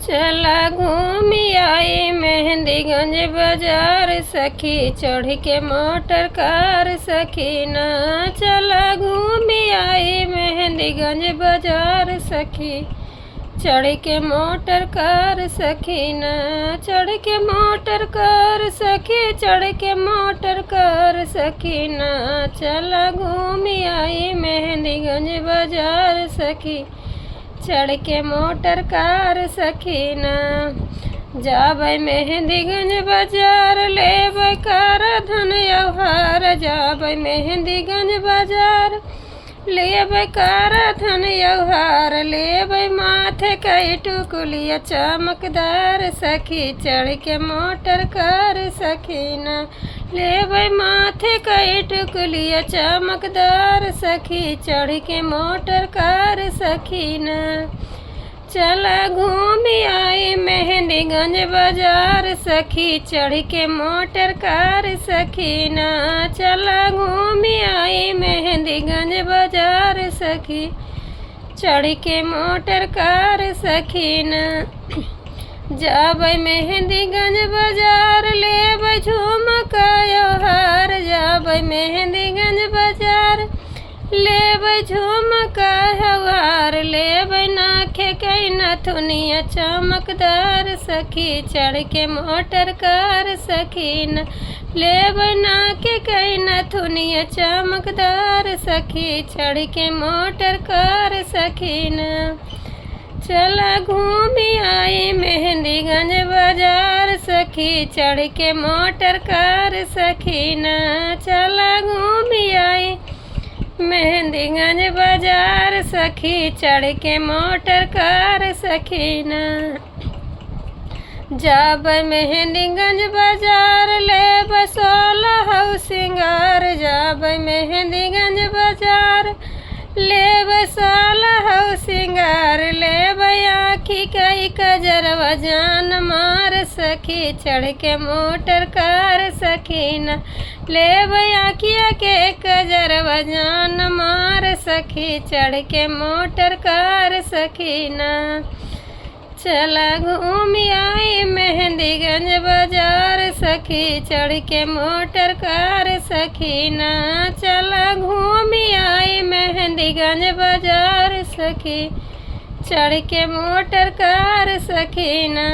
चला घूमी आई मेहंदीगंज बाजार सखी, चढ़ के मोटर कार सखीना। चला घूमी आई मेहंदीगंज बाजार सखी, चढ़ के मोटर कार सखीना। चढ़ के मोटर कार सखी, चढ़ के मोटर कार सखीना। चला घूमी आई मेहंदीगंज बाजार सखी, चढ़ के मोटर कार सखीना। जाबै मेहंदीगंज बाजार, लेबै कार धन यौहार। जाबै मेहंदीगंज बाजार, लेबै कार धन यौहार। लेबै माथे कई टुकुलिया चमकदार सखी, चढ़ के मोटर कार सखीना। लेबै माथे कई टुकुलिया चमकदार सखी, चढ़ के मोटर कार सखीना। चला घूमी आई मेहंदीगंज बाजार सखी, चढ़ के मोटर कार सखीना। चला घूमी आई मेहंदीगंज बाजार सखी, चढ़ के मोटर कार सखीना। जाबै मेहंदीगंज बाजार, लेबै झुमका यौहार। जाबै मेहंदीगंज बाजार, लेबै झुमका यौहार। लेबै नाखे कई नथुनिया चमकदार सखी, चढ़ के मोटर कार सखीना। लेबै नाखे कई नथुनिया चमकदार सखी, चढ़ के मोटर कार सखीना। चला घूमी आई मेहंदीगंज बाजार सखी, चढ़ के मोटर कार सखीना। चला घूमी आई मेहंदीगंज बाजार सखी, चढ़ के मोटर कार सखीना। जाबै मेहंदीगंज बाजार, लेबै सोलह सिंगार। जाबै मेहंदीगंज बाजार, लेबै सोलह सिंगार। लेबै आँखी कई कजरवा जान मार सखी, चढ़ के मोटर कार सखीना। लेबै आँखिया के कजरवा जान मार सखी, चढ़ के मोटर कार सखीना। चला घूमी आई मेहंदीगंज बाजार सखी, चढ़ के मोटर कार सखीना। चला घूमी आई मेहंदीगंज बाजार सखी, चढ़ के मोटर कार सखीना।